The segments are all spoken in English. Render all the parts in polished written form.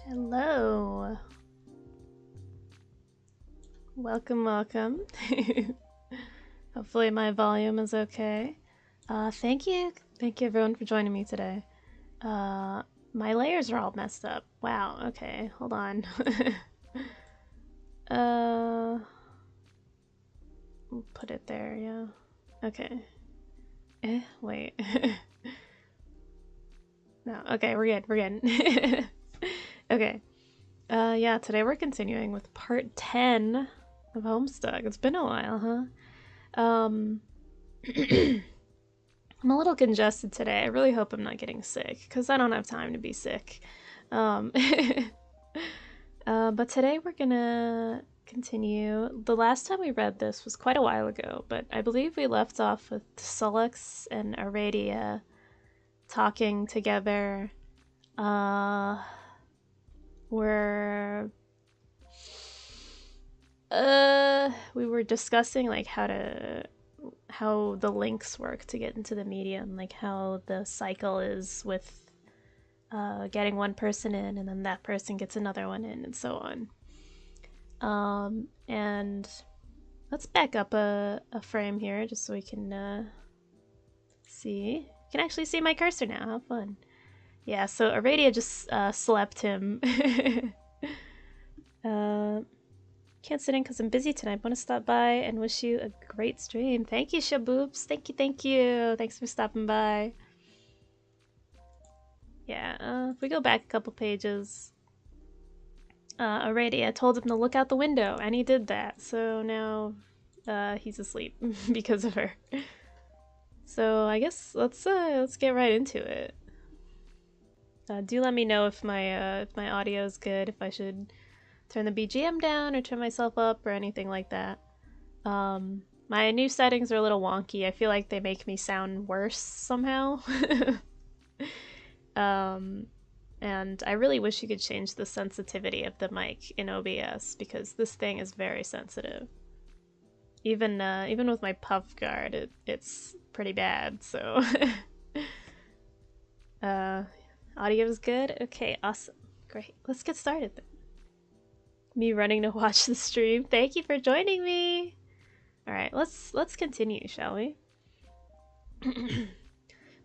Hello. Welcome, welcome. Hopefully my volume is okay. Thank you everyone for joining me today. My layers are all messed up. Wow, okay, hold on. We'll put it there, yeah. Okay. Wait. No, okay, we're good. Okay. Yeah, today we're continuing with part 10 of Homestuck. It's been a while, huh? I'm a little congested today. I really hope I'm not getting sick, because I don't have time to be sick. But today we're gonna continue. The last time we read this was quite a while ago, but I believe we left off with Sullux and Aradia talking together. We were discussing like how the links work to get into the medium, like how the cycle is with getting one person in and then that person gets another one in and so on. And let's back up a frame here just so we can see. You can actually see my cursor now. How fun. Yeah, so Aradia just slept him. Can't sit in because I'm busy tonight. Want to stop by and wish you a great stream. Thank you, Shaboops. Thank you. Thanks for stopping by. Yeah, if we go back a couple pages, Aradia told him to look out the window, and he did that. So now he's asleep because of her. So I guess let's get right into it. Do let me know if my audio is good, if I should turn the BGM down or turn myself up or anything like that. My new settings are a little wonky. I feel like they make me sound worse somehow. And I really wish you could change the sensitivity of the mic in OBS because this thing is very sensitive. Even with my puff guard, it's pretty bad. So, audio is good. Okay, awesome, great. Let's get started then. Me running to watch the stream. Thank you for joining me. All right, let's continue, shall we?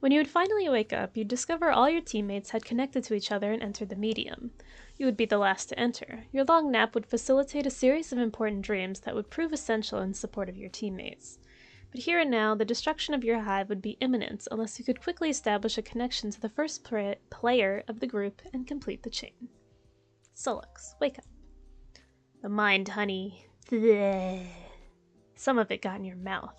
When you would finally wake up, you'd discover all your teammates had connected to each other and entered the medium. You would be the last to enter. Your long nap would facilitate a series of important dreams that would prove essential in support of your teammates. But here and now, the destruction of your hive would be imminent unless you could quickly establish a connection to the first player of the group and complete the chain. Sullux, wake up. The mind, honey. Bleh. Some of it got in your mouth.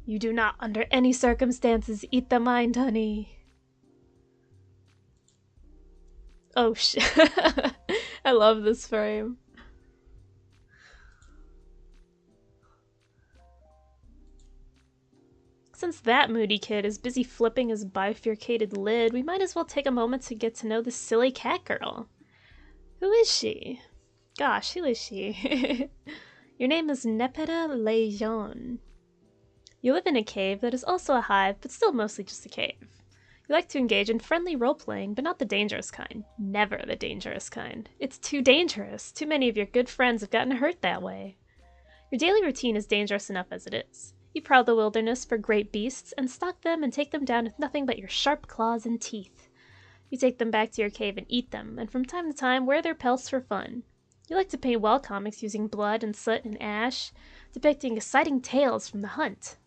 You do not, under any circumstances, eat the mind, honey. Oh shit. I love this frame. Since that moody kid is busy flipping his bifurcated lid, we might as well take a moment to get to know this silly cat girl. Who is she? Gosh, who is she? Your name is Nepeta Lejeune. You live in a cave that is also a hive, but still mostly just a cave. You like to engage in friendly role-playing, but not the dangerous kind. Never the dangerous kind. It's too dangerous. Too many of your good friends have gotten hurt that way. Your daily routine is dangerous enough as it is. You prowl the wilderness for great beasts, and stalk them and take them down with nothing but your sharp claws and teeth. You take them back to your cave and eat them, and from time to time wear their pelts for fun. You like to paint wall comics using blood and soot and ash, depicting exciting tales from the hunt.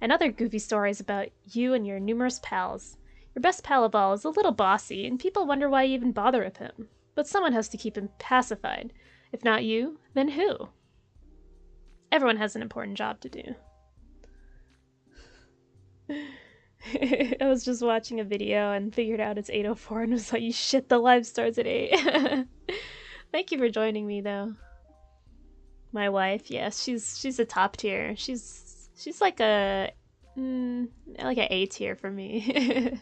And other goofy stories about you and your numerous pals. Your best pal of all is a little bossy, and people wonder why you even bother with him. But someone has to keep him pacified. If not you, then who? Everyone has an important job to do. I was just watching a video and figured out it's 8:04 and was like, you shit, the live starts at 8. Thank you for joining me, though. My wife, yes, she's a top tier. She's like an A tier for me.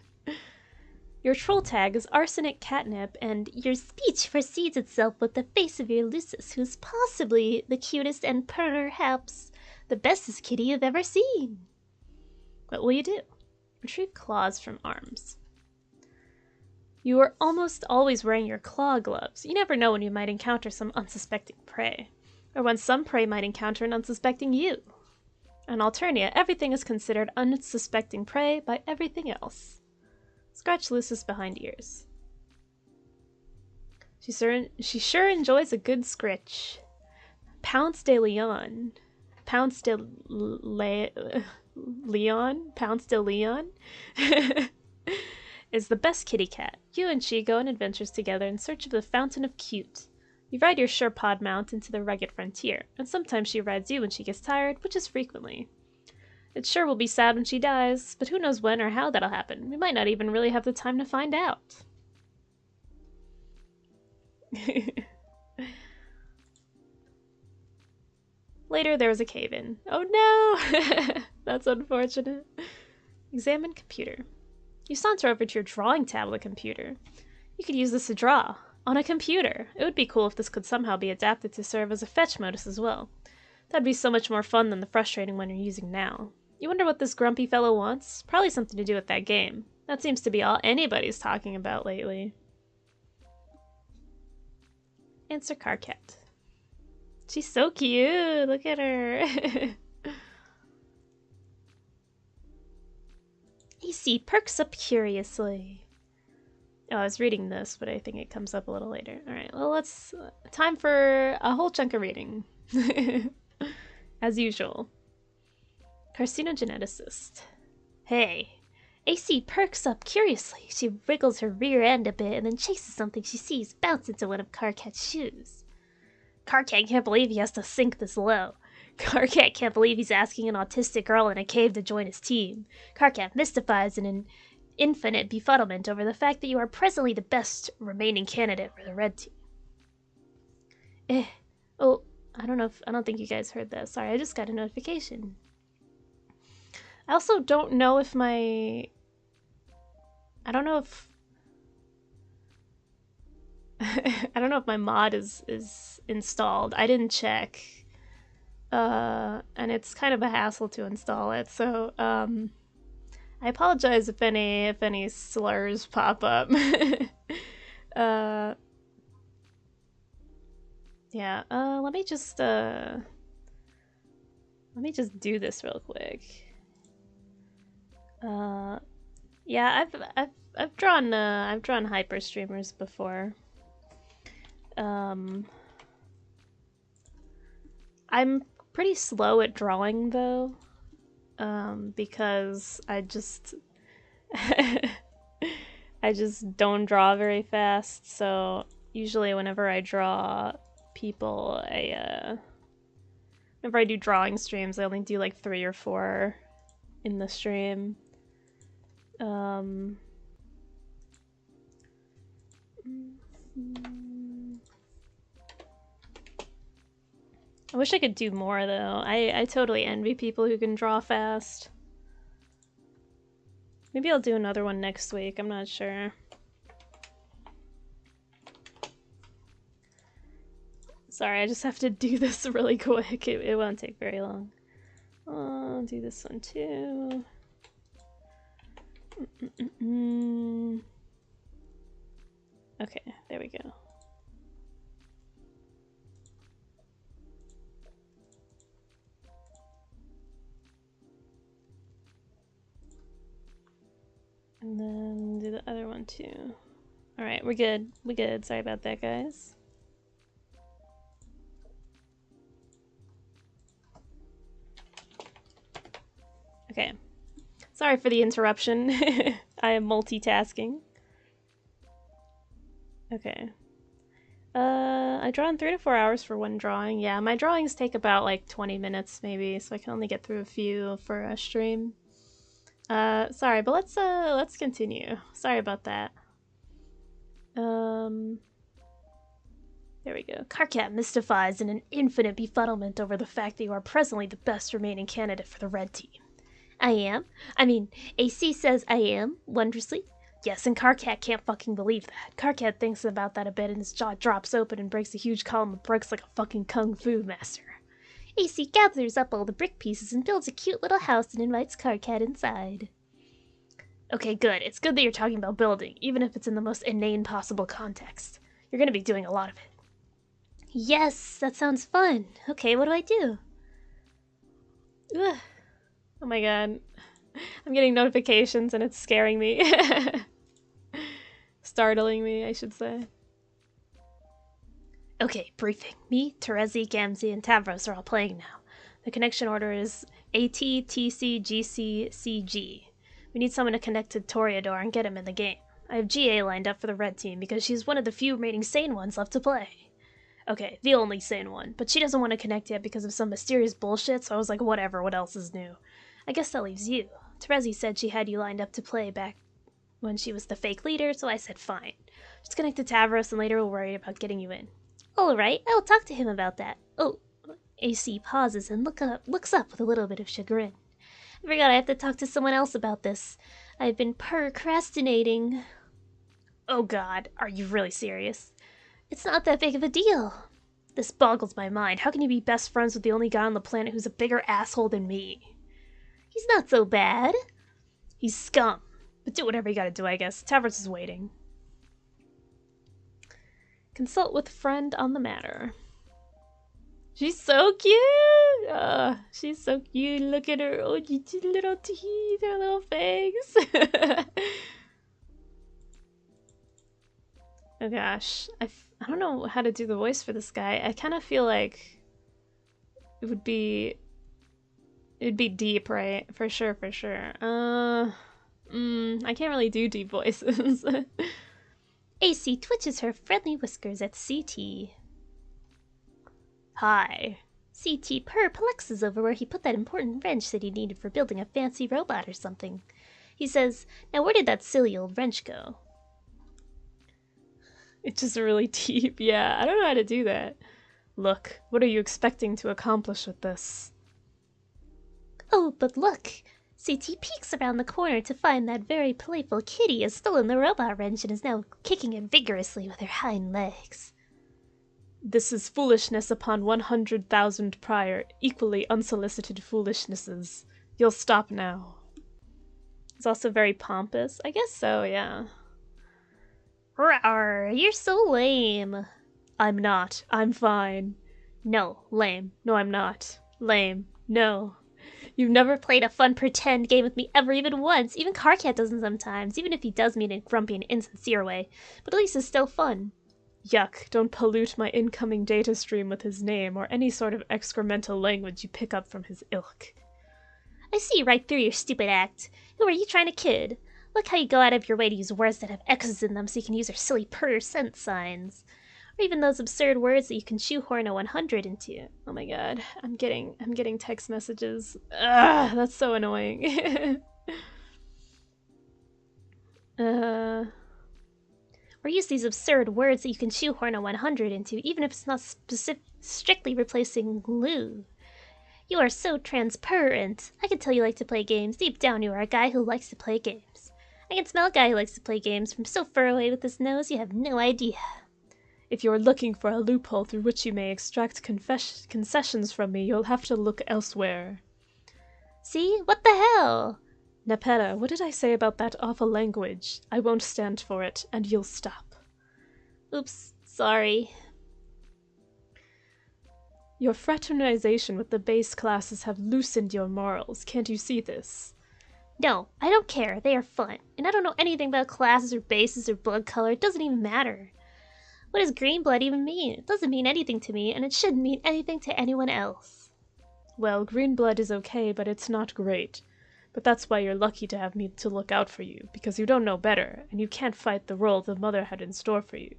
Your troll tag is arsenic catnip, and your speech precedes itself with the face of your Lucis, who's possibly the cutest and perhaps the bestest kitty you've ever seen. What will you do? Retrieve claws from arms. You are almost always wearing your claw gloves. You never know when you might encounter some unsuspecting prey, or when some prey might encounter an unsuspecting you. On Alternia, everything is considered unsuspecting prey by everything else. Scratch Lucis behind ears. She sure enjoys a good scritch. Pounce de Leon. Pounce de Leon? Pounce de Leon? Is the best kitty cat. You and she go on adventures together in search of the Fountain of Cute. You ride your Sherpod mount into the rugged frontier, and sometimes she rides you when she gets tired, which is frequently. It sure will be sad when she dies, but who knows when or how that'll happen. We might not even really have the time to find out. Later, there was a cave-in. Oh no! That's unfortunate. Examine computer. You saunter over to your drawing tablet computer. You could use this to draw. On a computer. It would be cool if this could somehow be adapted to serve as a fetch modus as well. That'd be so much more fun than the frustrating one you're using now. You wonder what this grumpy fellow wants? Probably something to do with that game. That seems to be all anybody's talking about lately. Answer Carcat. She's so cute! Look at her! AC perks up curiously. Oh, I was reading this, but I think it comes up a little later. Alright, well let's... time for a whole chunk of reading. As usual. Carcinogeneticist. Hey. AC perks up curiously. She wriggles her rear end a bit and then chases something she sees bounce into one of Carcat's shoes. Carcat can't believe he has to sink this low. Carcat can't believe he's asking an autistic girl in a cave to join his team. Carcat mystifies in an infinite befuddlement over the fact that you are presently the best remaining candidate for the red team. Oh, I don't think you guys heard that. Sorry, I just got a notification. I also don't know if my... I don't know if my mod is installed. I didn't check. And it's kind of a hassle to install it, so I apologize if any slurs pop up. Yeah, let me just do this real quick. Yeah, I've drawn hyper streamers before. I'm pretty slow at drawing though, because I just don't draw very fast. So usually whenever I draw people, whenever I do drawing streams, I only do like 3 or 4 in the stream. I wish I could do more though. I totally envy people who can draw fast. Maybe I'll do another one next week, I'm not sure. Sorry, I just have to do this really quick. It won't take very long. I'll do this one too. Okay, there we go. And then do the other one too. Alright, we're good. We're good. Sorry about that, guys. Okay. Sorry for the interruption. I am multitasking. Okay. I draw in 3 to 4 hours for one drawing. Yeah, my drawings take about like 20 minutes maybe, so I can only get through a few for a stream. Sorry, but let's continue. Sorry about that. There we go. Carcat mystifies in an infinite befuddlement over the fact that you are presently the best remaining candidate for the red team. I am. I mean, AC says I am, wondrously. Yes, and Carcat can't fucking believe that. Carcat thinks about that a bit and his jaw drops open and breaks a huge column of bricks like a fucking kung fu master. AC gathers up all the brick pieces and builds a cute little house and invites Carcat inside. Okay, good. It's good that you're talking about building, even if it's in the most inane possible context. You're gonna be doing a lot of it. Yes, that sounds fun. Okay, what do I do? Ugh. Oh my god. I'm getting notifications and it's scaring me. Startling me, I should say. Okay, briefing. Me, Terezi, Gamzee, and Tavros are all playing now. The connection order is AT, TC, GC, CG. We need someone to connect to Toreador and get him in the game. I have GA lined up for the red team because she's one of the few remaining sane ones left to play. Okay, the only sane one, but she doesn't want to connect yet because of some mysterious bullshit, so I was like, whatever, what else is new? I guess that leaves you. Terezi said she had you lined up to play back when she was the fake leader, so I said fine. Just connect to Tavros and later we'll worry about getting you in. Alright, I'll talk to him about that. Oh, AC pauses and looks up with a little bit of chagrin. I forgot I have to talk to someone else about this. I've been procrastinating. Oh god, are you really serious? It's not that big of a deal. This boggles my mind. How can you be best friends with the only guy on the planet who's a bigger asshole than me? He's not so bad. He's scum. But do whatever you gotta do, I guess. Tavros is waiting. Consult with friend on the matter. She's so cute! She's so cute. Look at her. Oh, little teeth, her little face. Oh gosh. I don't know how to do the voice for this guy. I kind of feel like it'd be deep, right? For sure, for sure. I can't really do deep voices. AC twitches her friendly whiskers at CT. Hi. CT perplexes over where he put that important wrench that he needed for building a fancy robot or something. He says, now where did that silly old wrench go? It's just really deep. Yeah, I don't know how to do that. Look, what are you expecting to accomplish with this? Oh, but look! CT peeks around the corner to find that very playful kitty has stolen the robot wrench and is now kicking it vigorously with her hind legs. This is foolishness upon 100,000 prior, equally unsolicited foolishnesses. You'll stop now. It's also very pompous. I guess so, yeah. Rawr, you're so lame. I'm not. I'm fine. No, lame. No, I'm not. Lame. No. You've never played a fun pretend game with me ever, even once. Even Carcat doesn't sometimes, even if he does mean in a grumpy and insincere way. But at least it's still fun. Yuck, don't pollute my incoming data stream with his name or any sort of excremental language you pick up from his ilk. I see right through your stupid act. Who are you trying to kid? Look how you go out of your way to use words that have X's in them so you can use your silly % signs. Or even those absurd words that you can shoehorn a 100 into. Oh my god, I'm getting text messages. Ugh, that's so annoying. Or use these absurd words that you can shoehorn a 100 into, even if it's not strictly replacing glue. You are so transparent. I can tell you like to play games. Deep down you are a guy who likes to play games. I can smell a guy who likes to play games from so far away with his nose you have no idea. If you are looking for a loophole through which you may extract concessions from me, you'll have to look elsewhere. See? What the hell? Nepeta, what did I say about that awful language? I won't stand for it, and you'll stop. Oops, sorry. Your fraternization with the base classes have loosened your morals. Can't you see this? No, I don't care. They are fun. And I don't know anything about classes or bases or blood color. It doesn't even matter. What does green blood even mean? It doesn't mean anything to me, and it shouldn't mean anything to anyone else. Well, green blood is okay, but it's not great. But that's why you're lucky to have me to look out for you, because you don't know better, and you can't fight the role the mother had in store for you.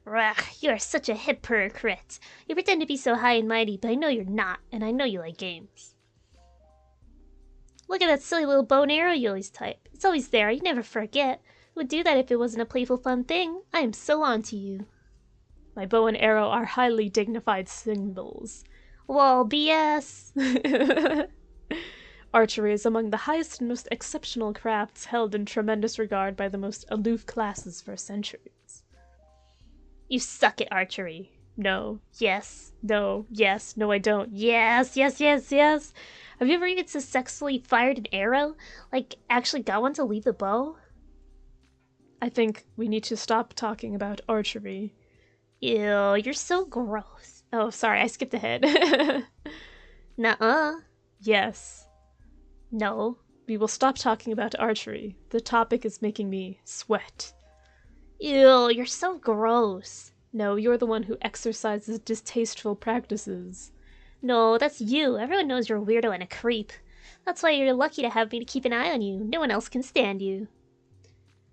Rah, you are such a hypocrite. You pretend to be so high and mighty, but I know you're not, and I know you like games. Look at that silly little bow and arrow you always type. It's always there, you never forget. I would do that if it wasn't a playful fun thing. I am so on to you. My bow and arrow are highly dignified symbols. Lol, BS. Archery is among the highest and most exceptional crafts held in tremendous regard by the most aloof classes for centuries. You suck at archery. No. Yes. No. Yes. No, I don't. Yes. Yes. Yes. Yes. Have you ever even successfully fired an arrow? Like, actually got one to leave the bow? I think we need to stop talking about archery. Ew, you're so gross. Oh, sorry, I skipped ahead. Nuh-uh. Yes. No. We will stop talking about archery. The topic is making me sweat. Ew, you're so gross. No, you're the one who exercises distasteful practices. No, that's you. Everyone knows you're a weirdo and a creep. That's why you're lucky to have me to keep an eye on you. No one else can stand you.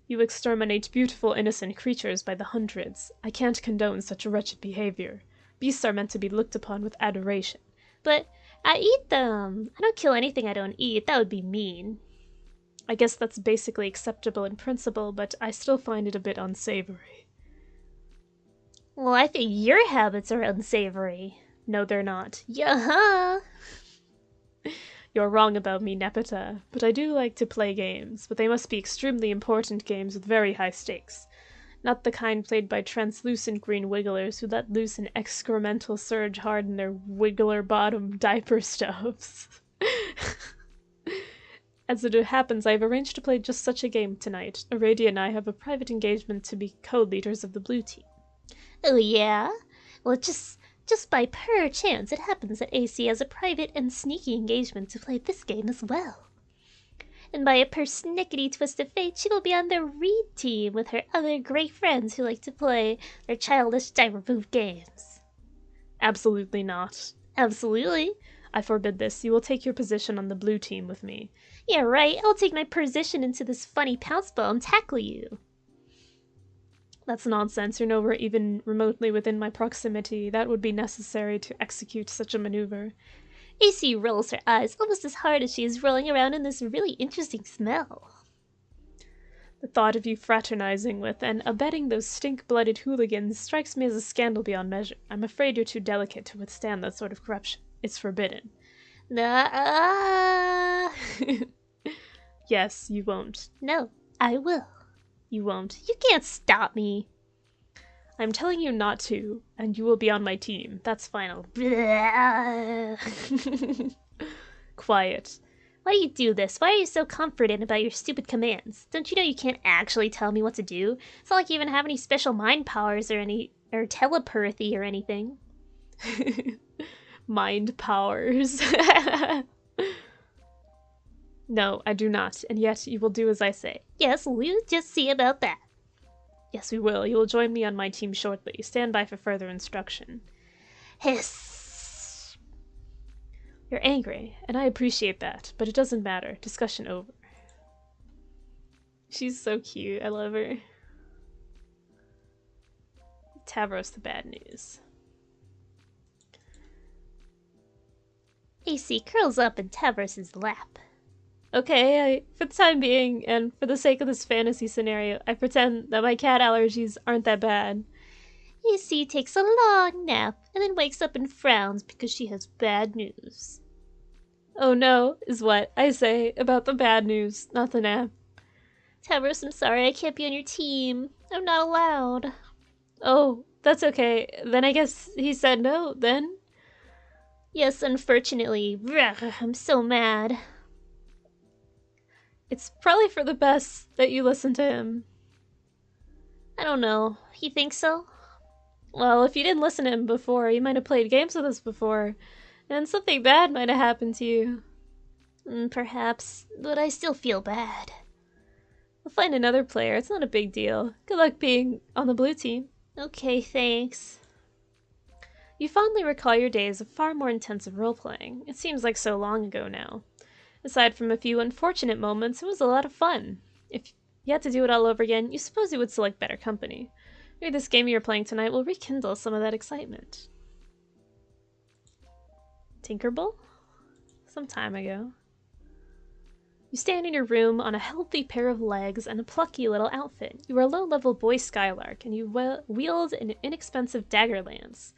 You exterminate beautiful, innocent creatures by the hundreds. I can't condone such wretched behavior. Beasts are meant to be looked upon with adoration. But I eat them. I don't kill anything I don't eat. That would be mean. I guess that's basically acceptable in principle, but I still find it a bit unsavory. Well, I think your habits are unsavory. No, they're not. Yaha! You're wrong about me, Nepeta, but I do like to play games, but they must be extremely important games with very high stakes. Not the kind played by translucent green wigglers who let loose an excremental surge hard in their wiggler bottom diaper stubs. As it happens, I have arranged to play just such a game tonight. Aradia and I have a private engagement to be co-leaders of the blue team. Oh yeah? Well, just by pure chance, it happens that AC has a private and sneaky engagement to play this game as well. And by a persnickety twist of fate, she will be on the Reed team with her other great friends who like to play their childish diaper booth games. Absolutely not. Absolutely. I forbid this. You will take your position on the blue team with me. Yeah, right. I'll take my position into this funny pounce ball and tackle you. That's nonsense. You're nowhere even remotely within my proximity. That would be necessary to execute such a maneuver. AC rolls her eyes almost as hard as she is rolling around in this really interesting smell. The thought of you fraternizing with and abetting those stink-blooded hooligans strikes me as a scandal beyond measure. I'm afraid you're too delicate to withstand that sort of corruption. It's forbidden. Nah. Yes, you won't. No, I will. You won't. You can't stop me. I'm telling you not to, and you will be on my team. That's final. Quiet. Why do you do this? Why are you so confident about your stupid commands? Don't you know you can't actually tell me what to do? It's not like you even have any special mind powers or telepathy or anything. Mind powers. No, I do not, and yet you will do as I say. Yes, we'll just see about that. Yes, we will. You will join me on my team shortly. Stand by for further instruction. Hiss. You're angry, and I appreciate that, but it doesn't matter. Discussion over. She's so cute. I love her. Tavros the bad news. AC curls up in Tavros's lap. Okay, for the time being, and for the sake of this fantasy scenario, I pretend that my cat allergies aren't that bad. AC takes a long nap, and then wakes up and frowns because she has bad news. Oh no, is what I say about the bad news, not the nap. Tavros, I'm sorry, I can't be on your team. I'm not allowed. Oh, that's okay. Then I guess he said no, then? Yes, unfortunately. I'm so mad. It's probably for the best that you listen to him. I don't know. He thinks so? Well, if you didn't listen to him before, you might have played games with us before, and something bad might have happened to you. Perhaps, but I still feel bad. We'll find another player. It's not a big deal. Good luck being on the blue team. Okay, thanks. You fondly recall your days of far more intensive role-playing. It seems like so long ago now. Aside from a few unfortunate moments, it was a lot of fun. If you had to do it all over again, you suppose you would select better company. Maybe this game you're playing tonight will rekindle some of that excitement. Tinkerbell? Some time ago. You stand in your room on a healthy pair of legs and a plucky little outfit. You are a low-level boy Skylark, and you wield an inexpensive dagger lance,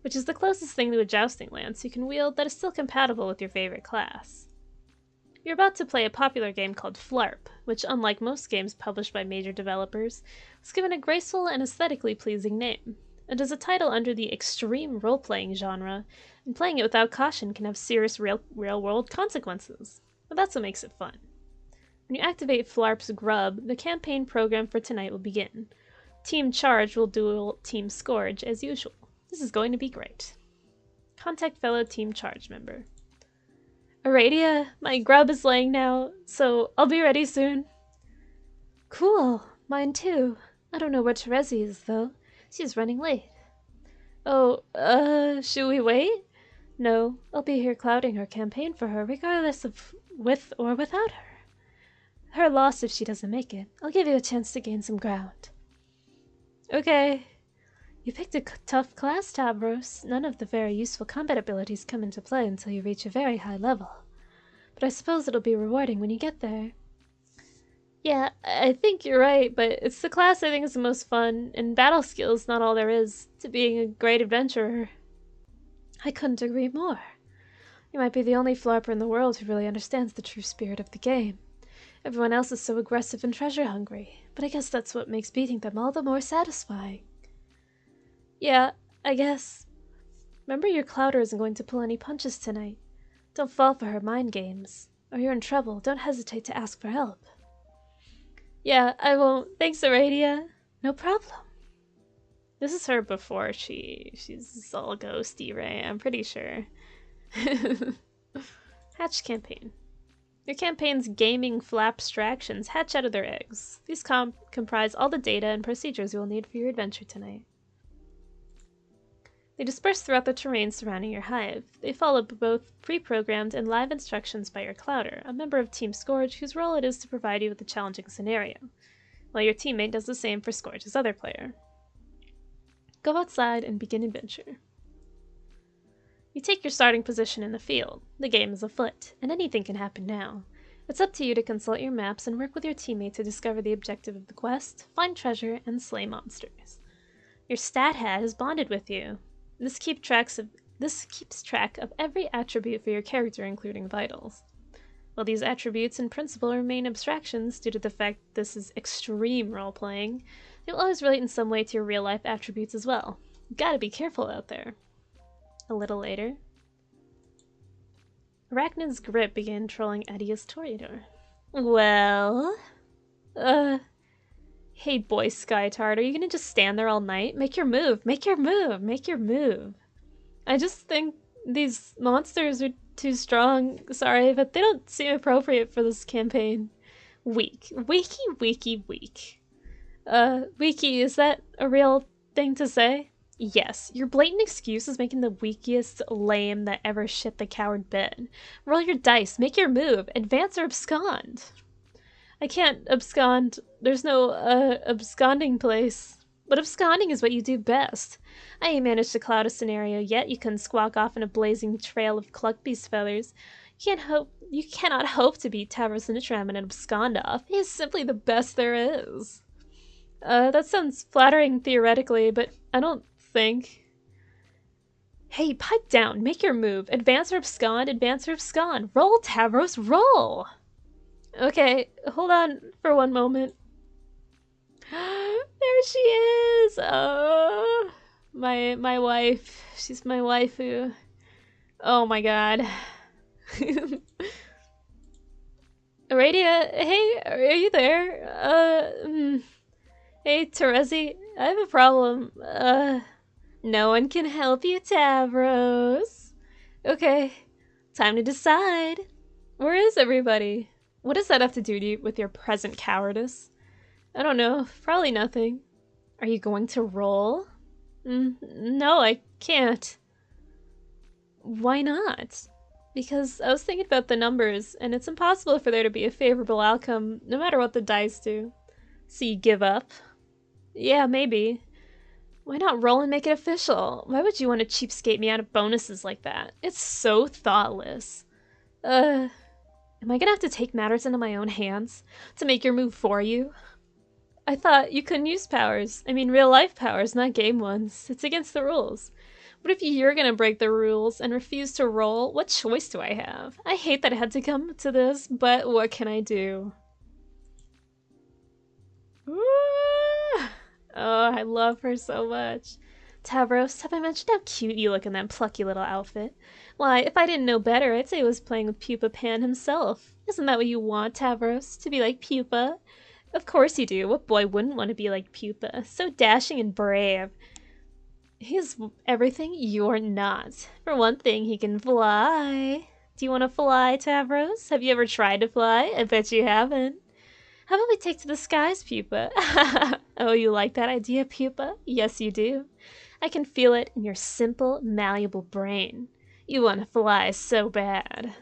which is the closest thing to a jousting lance you can wield that is still compatible with your favorite class. You're about to play a popular game called Flarp, which, unlike most games published by major developers, was given a graceful and aesthetically pleasing name. It is a title under the extreme role-playing genre, and playing it without caution can have serious real-world consequences. But that's what makes it fun. When you activate Flarp's Grub, the campaign program for tonight will begin. Team Charge will duel Team Scourge as usual. This is going to be great. Contact fellow Team Charge member. Aradia, my grub is laying now, so I'll be ready soon. Cool, mine too. I don't know where Terezi is though. She's running late. Oh, should we wait? No, I'll be here clouding her campaign for her regardless of with or without her. Her loss if she doesn't make it. I'll give you a chance to gain some ground. Okay. You picked a tough class, Tavros. None of the very useful combat abilities come into play until you reach a very high level. But I suppose it'll be rewarding when you get there. Yeah, I think you're right, but it's the class I think is the most fun, and battle skill is not all there is to being a great adventurer. I couldn't agree more. You might be the only Flarper in the world who really understands the true spirit of the game. Everyone else is so aggressive and treasure-hungry, but I guess that's what makes beating them all the more satisfying. Yeah, I guess. Remember your Clouder isn't going to pull any punches tonight. Don't fall for her mind games. Or you're in trouble, don't hesitate to ask for help. Yeah, I won't. Thanks, Aradia. No problem. This is her before she's all ghosty, right? I'm pretty sure. Hatch campaign. Your campaign's gaming flapstractions hatch out of their eggs. These comprise all the data and procedures you will need for your adventure tonight. They disperse throughout the terrain surrounding your hive. They follow both pre-programmed and live instructions by your Clouder, a member of Team Scourge whose role it is to provide you with a challenging scenario, while your teammate does the same for Scourge's other player. Go outside and begin adventure. You take your starting position in the field. The game is afoot, and anything can happen now. It's up to you to consult your maps and work with your teammate to discover the objective of the quest, find treasure, and slay monsters. Your stat hat is bonded with you. This keeps track of every attribute for your character, including vitals. While these attributes in principle remain abstractions due to the fact this is extreme role-playing, they will always relate in some way to your real-life attributes as well. You gotta be careful out there. A little later, Arachnid's grip began trolling Edia's Toreador. Well, hey boy Skytard, are you gonna just stand there all night? Make your move, make your move, make your move. I just think these monsters are too strong, sorry, but they don't seem appropriate for this campaign. Weak. Weaky, weaky, weak. Weaky, is that a real thing to say? Yes, your blatant excuse is making the weakest lame that ever shit the coward bed. Roll your dice, make your move, advance or abscond. I can't abscond. There's no, absconding place. But absconding is what you do best. I ain't managed to cloud a scenario yet you can squawk off in a blazing trail of Cluckbee's feathers. You cannot hope to beat Tavros Nitram in an abscond off. He is simply the best there is. That sounds flattering theoretically, but I don't think. Hey, pipe down, make your move. Advance or abscond, advance or abscond. Roll, Tavros, roll! Okay, hold on for one moment. There she is! Oh, my wife. She's my waifu. Oh my god. Aradia, hey, are you there? Hey, Terezi, I have a problem. No one can help you, Tavros. Okay, time to decide. Where is everybody? What does that have to do with your present cowardice? I don't know, probably nothing. Are you going to roll? No, I can't. Why not? Because I was thinking about the numbers, and it's impossible for there to be a favorable outcome, no matter what the dice do. So you give up? Yeah, maybe. Why not roll and make it official? Why would you want to cheapskate me out of bonuses like that? It's so thoughtless. Am I gonna have to take matters into my own hands to make your move for you? I thought you couldn't use powers. I mean real-life powers, not game ones. It's against the rules. What if you're gonna break the rules and refuse to roll? What choice do I have? I hate that it had to come to this, but what can I do? Ooh. Oh, I love her so much. Tavros, have I mentioned how cute you look in that plucky little outfit? Why, if I didn't know better, I'd say he was playing with Pupa Pan himself. Isn't that what you want, Tavros? To be like Pupa? Of course you do. What boy wouldn't want to be like Pupa? So dashing and brave. He's everything you're not. For one thing, he can fly. Do you want to fly, Tavros? Have you ever tried to fly? I bet you haven't. How about we take to the skies, Pupa? Oh, you like that idea, Pupa? Yes, you do. I can feel it in your simple, malleable brain. You want to fly so bad.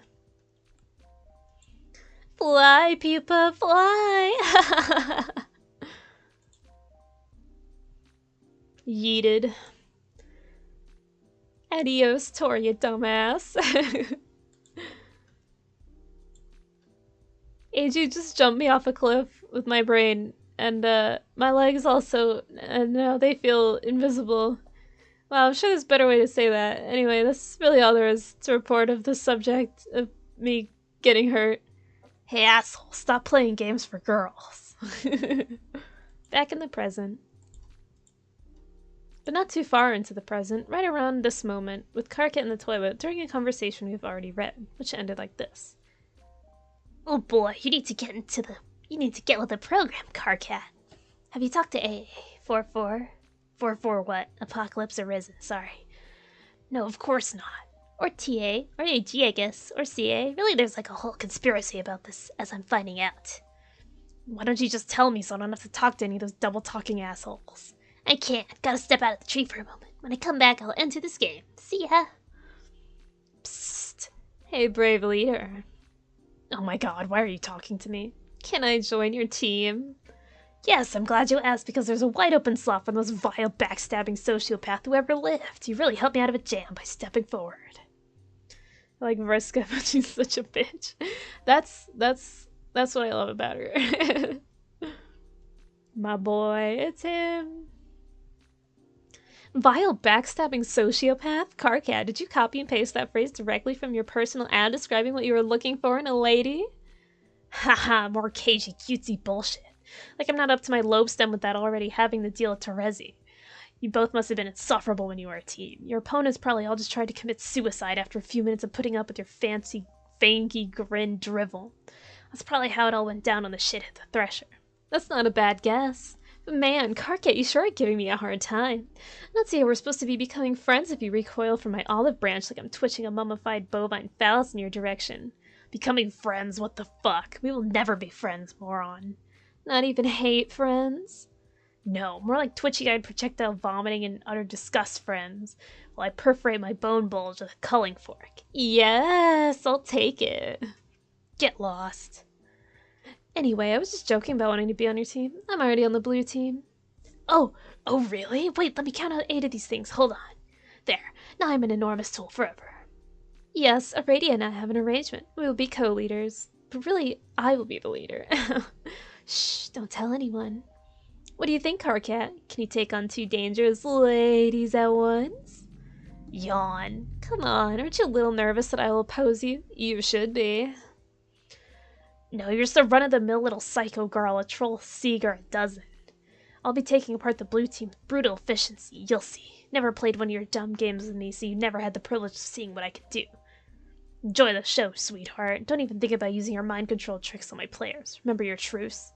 Fly, Pupa, fly! Yeeted. Adios, Tori, you dumbass. AJ just jumped me off a cliff with my brain, and my legs also, and now they feel invisible. Wow, I'm sure there's a better way to say that. Anyway, that's really all there is to report of the subject of me getting hurt. Hey asshole, stop playing games for girls. Back in the present. But not too far into the present, right around this moment, with Karkat in the toilet during a conversation we've already read, which ended like this. Oh boy, you need to get with the program, Karkat. Have you talked to AA? 44? 44 what? Apocalypse Arisen, sorry. No, of course not. Or TA, or AG, I guess, or CA. Really, there's like a whole conspiracy about this, as I'm finding out. Why don't you just tell me so I don't have to talk to any of those double-talking assholes? I can't. Gotta step out of the tree for a moment. When I come back, I'll enter this game. See ya. Psst. Hey, brave leader. Oh my god, why are you talking to me? Can I join your team? Yes, I'm glad you asked because there's a wide open slot for the most vile, backstabbing sociopath who ever lived. You really helped me out of a jam by stepping forward. I like Vriska, but she's such a bitch. That's what I love about her. My boy, it's him. Vile, backstabbing sociopath? Karkat, did you copy and paste that phrase directly from your personal ad describing what you were looking for in a lady? Haha, more cagey, cutesy bullshit. Like I'm not up to my lobe stem with that already having to deal with Terezi. You both must have been insufferable when you were a team. Your opponents probably all just tried to commit suicide after a few minutes of putting up with your fancy, fangy grin drivel. That's probably how it all went down on the shit hit the thresher. That's not a bad guess. But man, Karkat, you sure are giving me a hard time. Not see how we're supposed to be becoming friends if you recoil from my olive branch like I'm twitching a mummified bovine phallus in your direction. Becoming friends? What the fuck? We will never be friends, moron. Not even hate friends? No, more like twitchy-eyed projectile vomiting and utter disgust friends, while I perforate my bone bulge with a culling fork. Yes, I'll take it. Get lost. Anyway, I was just joking about wanting to be on your team. I'm already on the blue team. Oh really? Wait, let me count out 8 of these things. Hold on. There, now I'm an enormous tool forever. Yes, Aradia and I have an arrangement. We will be co-leaders. But really, I will be the leader. Shh, don't tell anyone. What do you think, Karkat? Can you take on 2 dangerous ladies at once? Yawn. Come on, aren't you a little nervous that I will oppose you? You should be. No, you're just a run-of-the-mill little psycho girl, a troll seeger a dozen. I'll be taking apart the blue team with brutal efficiency, you'll see. Never played one of your dumb games with me, so you never had the privilege of seeing what I could do. Enjoy the show, sweetheart. Don't even think about using your mind control tricks on my players. Remember your truce.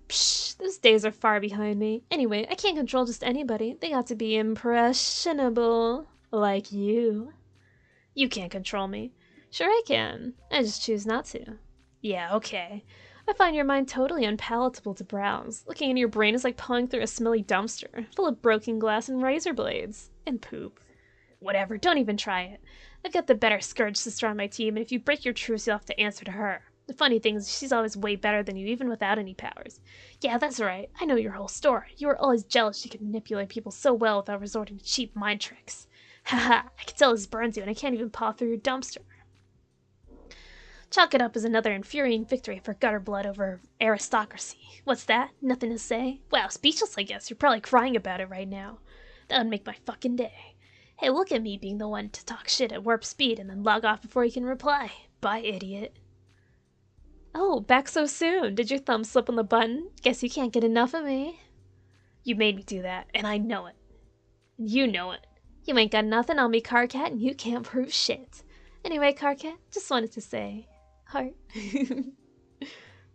Psh, those days are far behind me. Anyway, I can't control just anybody. They got to be impressionable. Like you. You can't control me. Sure I can. I just choose not to. Yeah, okay. I find your mind totally unpalatable to browse. Looking into your brain is like pawing through a smelly dumpster, full of broken glass and razor blades. And poop. Whatever, don't even try it. I've got the better Scourge sister on my team, and if you break your truce, you'll have to answer to her. The funny thing is, she's always way better than you, even without any powers. Yeah, that's right. I know your whole story. You were always jealous you could manipulate people so well without resorting to cheap mind tricks. Haha, I can tell this burns you, and I can't even paw through your dumpster. Chalk it up as another infuriating victory for gutter blood over aristocracy. What's that? Nothing to say? Wow, speechless, I guess. You're probably crying about it right now. That would make my fucking day. Hey, look at me being the one to talk shit at warp speed and then log off before you can reply. Bye, idiot. Oh, back so soon. Did your thumb slip on the button? Guess you can't get enough of me. You made me do that, and I know it. You know it. You ain't got nothing on me, Carcat, and you can't prove shit. Anyway, Carcat, just wanted to say, heart.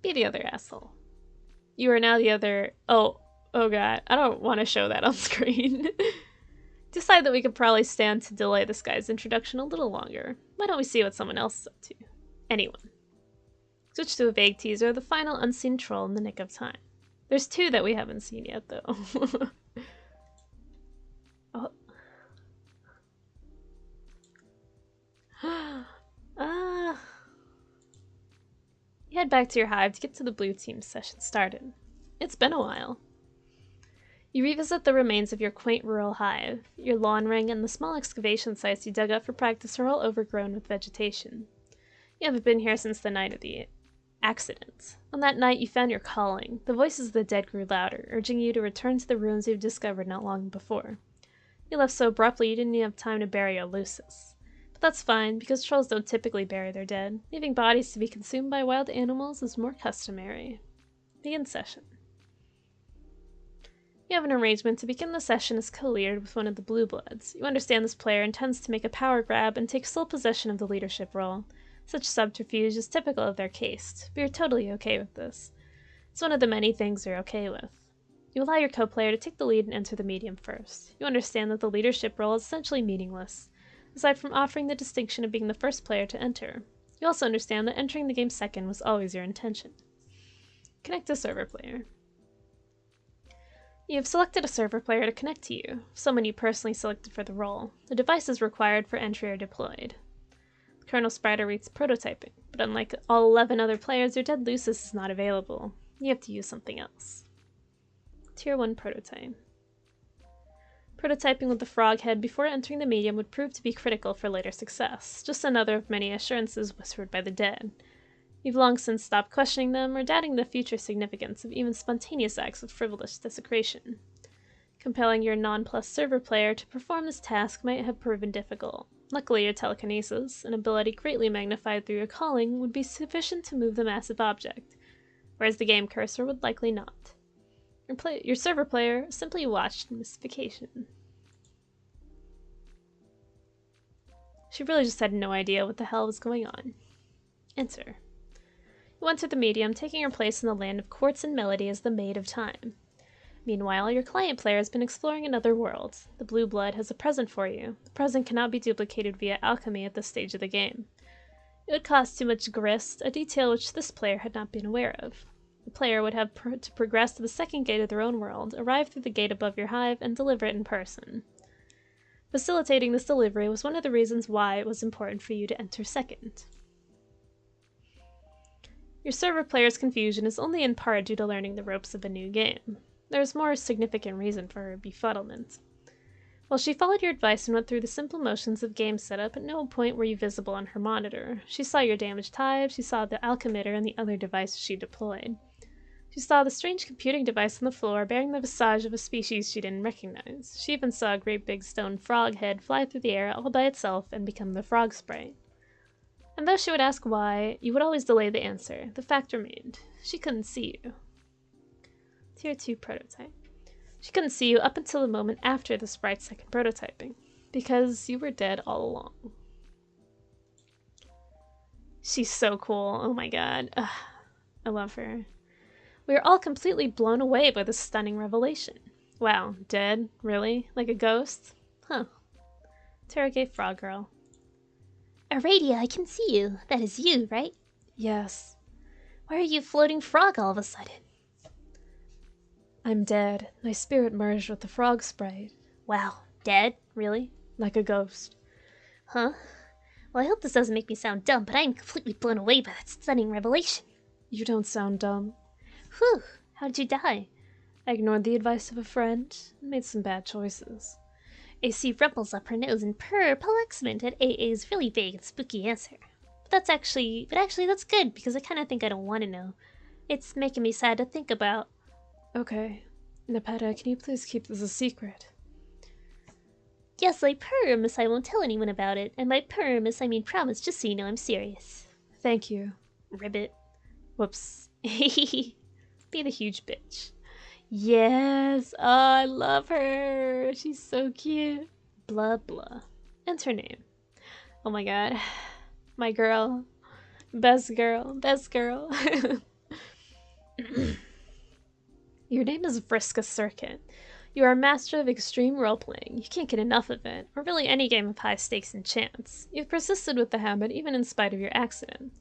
Be the other asshole. You are now the other... Oh god, I don't want to show that on screen. Decide that we could probably stand to delay this guy's introduction a little longer. Why don't we see what someone else is up to? Anyone. Switch to a vague teaser of the final unseen troll in the nick of time. There's 2 that we haven't seen yet, though. Oh. You head back to your hive to get to the blue team session started. It's been a while. You revisit the remains of your quaint rural hive. Your lawn ring and the small excavation sites you dug up for practice are all overgrown with vegetation. You haven't been here since the night of the accident. On that night you found your calling. The voices of the dead grew louder, urging you to return to the ruins you've discovered not long before. You left so abruptly you didn't even have time to bury your Lucis. But that's fine, because trolls don't typically bury their dead. Leaving bodies to be consumed by wild animals is more customary. Begin session. You have an arrangement to begin the session as co-leader with one of the Blue Bloods. You understand this player intends to make a power grab and take sole possession of the leadership role. Such subterfuge is typical of their caste, but you're totally okay with this. It's one of the many things you're okay with. You allow your co-player to take the lead and enter the medium first. You understand that the leadership role is essentially meaningless, aside from offering the distinction of being the first player to enter. You also understand that entering the game second was always your intention. Connect to server player. You have selected a server player to connect to you, someone you personally selected for the role. The devices required for entry are deployed. The kernel sprite awaits prototyping, but unlike all 11 other players, your dead Lucis is not available. You have to use something else. Tier 1 prototype. Prototyping with the frog head before entering the medium would prove to be critical for later success, just another of many assurances whispered by the dead. You've long since stopped questioning them or doubting the future significance of even spontaneous acts of frivolous desecration. Compelling your non-plus server player to perform this task might have proven difficult. Luckily, your telekinesis, an ability greatly magnified through your calling, would be sufficient to move the massive object, whereas the game cursor would likely not. Your server player simply watched in mystification. She really just had no idea what the hell was going on. Enter. You enter the medium, taking your place in the land of quartz and melody as the Maid of Time. Meanwhile, your client player has been exploring another world. The blue blood has a present for you. The present cannot be duplicated via alchemy at this stage of the game. It would cost too much grist, a detail which this player had not been aware of. The player would have to progress to the second gate of their own world, arrive through the gate above your hive, and deliver it in person. Facilitating this delivery was one of the reasons why it was important for you to enter second. Your server player's confusion is only in part due to learning the ropes of a new game. There is more significant reason for her befuddlement. While she followed your advice and went through the simple motions of game setup, at no point were you visible on her monitor. She saw your damaged hive, she saw the alchemitter and the other devices she deployed. She saw the strange computing device on the floor bearing the visage of a species she didn't recognize. She even saw a great big stone frog head fly through the air all by itself and become the frog sprite. And though she would ask why, you would always delay the answer. The fact remained. She couldn't see you. Tier 2 prototype. She couldn't see you up until the moment after the sprite's second prototyping, because you were dead all along. She's so cool. Oh my god. Ugh, I love her. We are all completely blown away by this stunning revelation. Wow, dead? Really? Like a ghost? Huh. Interrogate Frog Girl. Aradia, I can see you. That is you, right? Yes. Why are you floating frog all of a sudden? I'm dead. My spirit merged with the frog sprite. Wow, dead? Really? Like a ghost. Huh? Well, I hope this doesn't make me sound dumb, but I am completely blown away by that stunning revelation. You don't sound dumb. Whew, how did you die? I ignored the advice of a friend and made some bad choices. AC rumples up her nose and perplexment at AA's really vague and spooky answer. But actually that's good, because I kind of think I don't want to know. It's making me sad to think about. Okay. Nepeta, can you please keep this a secret? Yes, I promise I won't tell anyone about it. And by promise, I mean promise, just so you know I'm serious. Thank you. Ribbit. Whoops. Be the huge bitch. Yes! Oh, I love her! She's so cute. Blah blah. And her name. Oh my god. My girl. Best girl. Best girl. Your name is Vriska Circuit. You are a master of extreme role-playing. You can't get enough of it, or really any game of high stakes and chance. You've persisted with the habit even in spite of your accident.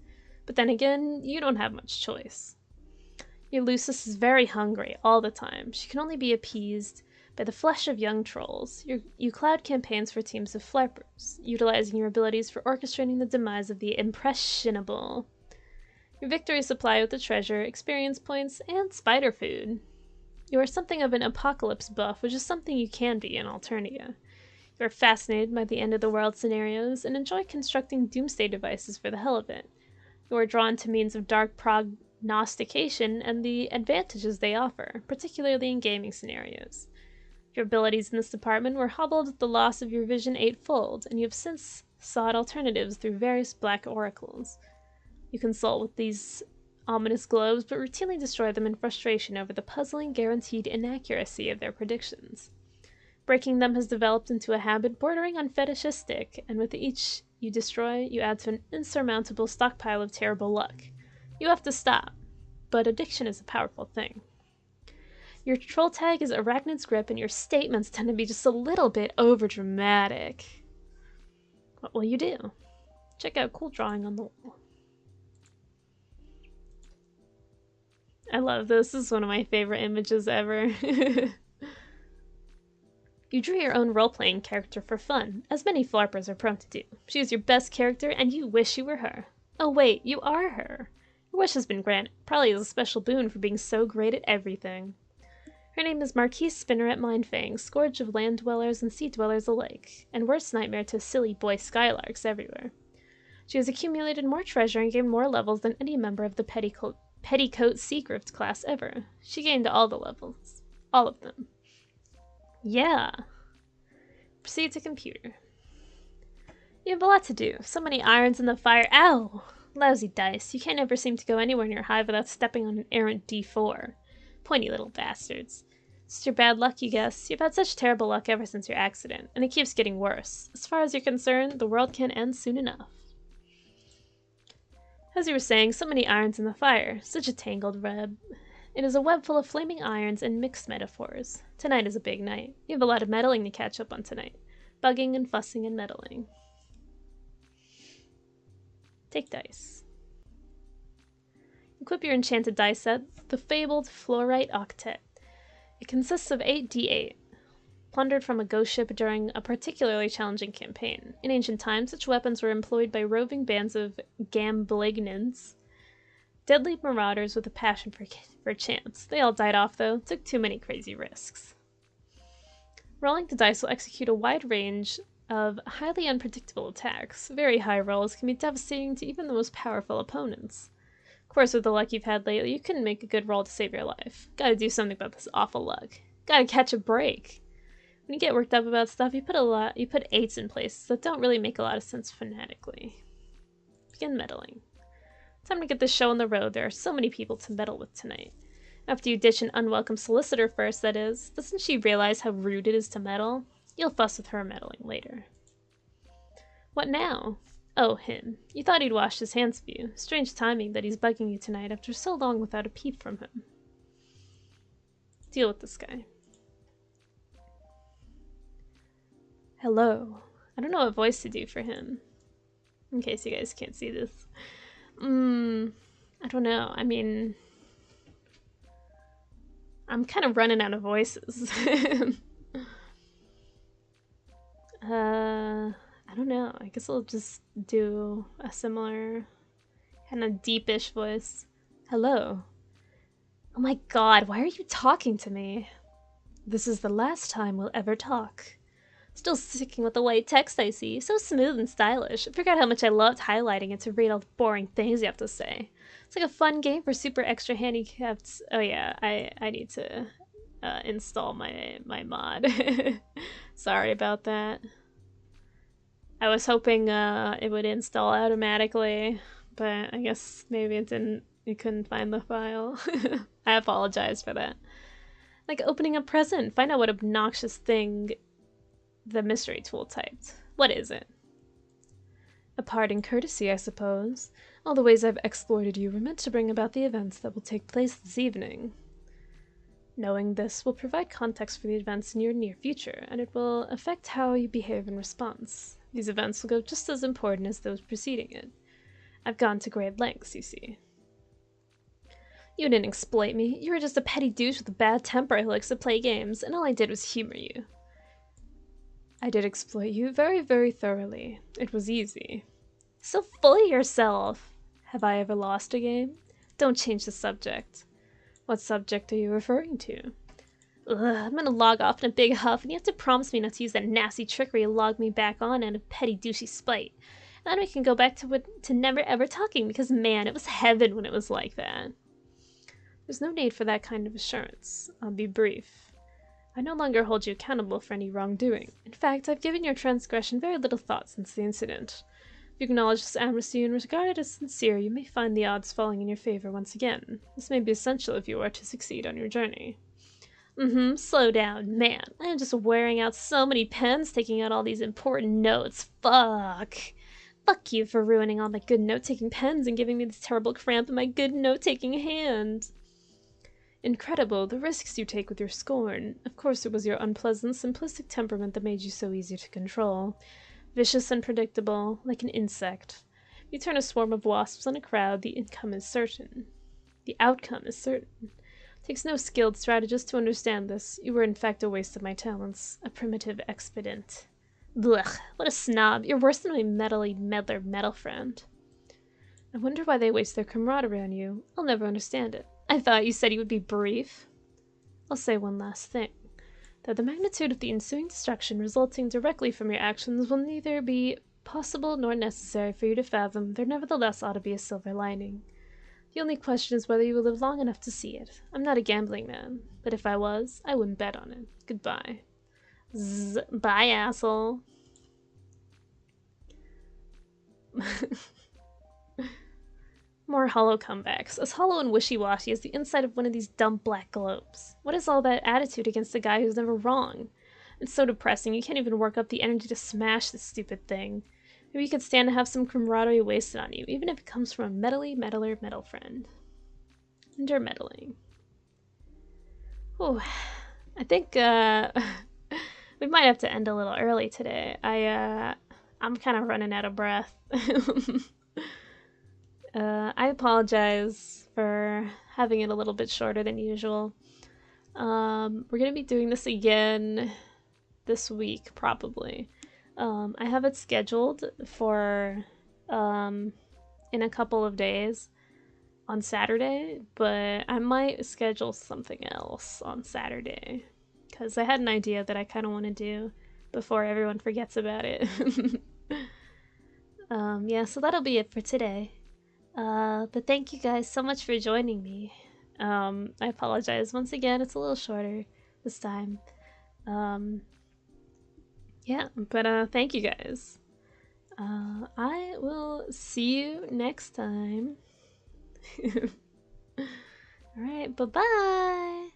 But then again, you don't have much choice. Your Lucis is very hungry all the time. She can only be appeased by the flesh of young trolls. You cloud campaigns for teams of flarpers, utilizing your abilities for orchestrating the demise of the impressionable. Your victories supply with the treasure, experience points, and spider food. You are something of an apocalypse buff, which is something you can be in Alternia. You are fascinated by the end-of-the-world scenarios and enjoy constructing doomsday devices for the hell of it. You are drawn to means of dark prognostication and the advantages they offer, particularly in gaming scenarios. Your abilities in this department were hobbled with the loss of your vision eightfold, and you have since sought alternatives through various black oracles. You consult with these ominous globes, but routinely destroy them in frustration over the puzzling, guaranteed inaccuracy of their predictions. Breaking them has developed into a habit bordering on fetishistic, and with each you destroy, you add to an insurmountable stockpile of terrible luck. You have to stop, but addiction is a powerful thing. Your troll tag is Arachnid's Grip, and your statements tend to be just a little bit overdramatic. What will you do? Check out cool drawing on the wall. I love this. This is one of my favorite images ever. You drew your own role-playing character for fun, as many flarpers are prone to do. She is your best character, and you wish you were her. Oh wait, you are her. Your wish has been granted, probably as a special boon for being so great at everything. Her name is Marquise Spinneret Mindfang, scourge of land dwellers and sea dwellers alike, and worst nightmare to silly boy skylarks everywhere. She has accumulated more treasure and gained more levels than any member of the Petticoat Seagrift class ever. She gained all the levels. All of them. Yeah. Proceed to computer. You have a lot to do. So many irons in the fire. Ow! Lousy dice. You can't ever seem to go anywhere near hive without stepping on an errant D4. Pointy little bastards. It's your bad luck, you guess. You've had such terrible luck ever since your accident, and it keeps getting worse. As far as you're concerned, the world can't end soon enough. As you were saying, so many irons in the fire. Such a tangled web. It is a web full of flaming irons and mixed metaphors. Tonight is a big night. You have a lot of meddling to catch up on tonight. Bugging and fussing and meddling. Take dice. Equip your enchanted dice set, the fabled Fluorite Octet. It consists of 8 d8, plundered from a ghost ship during a particularly challenging campaign. In ancient times, such weapons were employed by roving bands of Gamblegnans, deadly marauders with a passion for chance. They all died off, though. Took too many crazy risks. Rolling the dice will execute a wide range of highly unpredictable attacks. Very high rolls can be devastating to even the most powerful opponents. Of course, with the luck you've had lately, you couldn't make a good roll to save your life. Gotta do something about this awful luck. Gotta catch a break. When you get worked up about stuff, you put 8s in places that don't really make a lot of sense phonetically. Begin meddling. Time to get this show on the road. There are so many people to meddle with tonight. After you ditch an unwelcome solicitor first, that is. Doesn't she realize how rude it is to meddle? You'll fuss with her meddling later. What now? Oh, him. You thought he'd washed his hands of you. Strange timing that he's bugging you tonight after so long without a peep from him. Deal with this guy. Hello. I don't know what voice to do for him. In case you guys can't see this. I don't know. I mean, I'm kind of running out of voices. I don't know. I guess I'll just do a similar kind of deepish voice. Hello. Oh my god, why are you talking to me? This is the last time we'll ever talk. Still sticking with the white text I see. So smooth and stylish. I forgot how much I loved highlighting it to read all the boring things you have to say. It's like a fun game for super extra handicapped. Oh yeah, I need to install my mod. Sorry about that. I was hoping it would install automatically, but I guess maybe it didn't. You couldn't find the file. I apologize for that. Like opening a present. Find out what obnoxious thing the mystery tool typed. What is it? A parting courtesy, I suppose. All the ways I've exploited you were meant to bring about the events that will take place this evening. Knowing this will provide context for the events in your near future, and it will affect how you behave in response. These events will go just as important as those preceding it. I've gone to great lengths, you see. You didn't exploit me. You were just a petty douche with a bad temper who likes to play games, and all I did was humor you. I did exploit you very, very thoroughly. It was easy. So full of yourself. Have I ever lost a game? Don't change the subject. What subject are you referring to? Ugh, I'm gonna log off in a big huff, and you have to promise me not to use that nasty trickery to log me back on out of petty douchey spite. And then we can go back to never ever talking, because man, it was heaven when it was like that. There's no need for that kind of assurance. I'll be brief. I no longer hold you accountable for any wrongdoing. In fact, I've given your transgression very little thought since the incident. If you acknowledge this amnesty and regard it as sincere, you may find the odds falling in your favor once again. This may be essential if you are to succeed on your journey. Slow down. Man, I am just wearing out so many pens taking out all these important notes. Fuck. Fuck you for ruining all my good note-taking pens and giving me this terrible cramp in my good note-taking hand. Incredible, the risks you take with your scorn. Of course it was your unpleasant, simplistic temperament that made you so easy to control. Vicious and predictable, like an insect. You turn a swarm of wasps on a crowd, the outcome is certain. Takes no skilled strategist to understand this. You were in fact a waste of my talents. A primitive expedient. Blech, what a snob. You're worse than my meddler metal friend. I wonder why they waste their camaraderie on you. I'll never understand it. I thought you said you would be brief. I'll say one last thing. That the magnitude of the ensuing destruction resulting directly from your actions will neither be possible nor necessary for you to fathom, there nevertheless ought to be a silver lining. The only question is whether you will live long enough to see it. I'm not a gambling man, but if I was, I wouldn't bet on it. Goodbye. Bye, asshole. More hollow comebacks. As hollow and wishy-washy as the inside of one of these dumb black globes. What is all that attitude against a guy who's never wrong? It's so depressing, you can't even work up the energy to smash this stupid thing. Maybe you could stand to have some camaraderie wasted on you, even if it comes from a metal friend. Endure meddling. Oh, I think, we might have to end a little early today. I'm kind of running out of breath. I apologize for having it a little bit shorter than usual. We're gonna be doing this again this week, probably. I have it scheduled for in a couple of days on Saturday, but I might schedule something else on Saturday because I had an idea that I kind of want to do before everyone forgets about it. Yeah, so that'll be it for today. But thank you guys so much for joining me. I apologize once again, it's a little shorter this time. Yeah, but thank you guys. I will see you next time. Alright, bye-bye!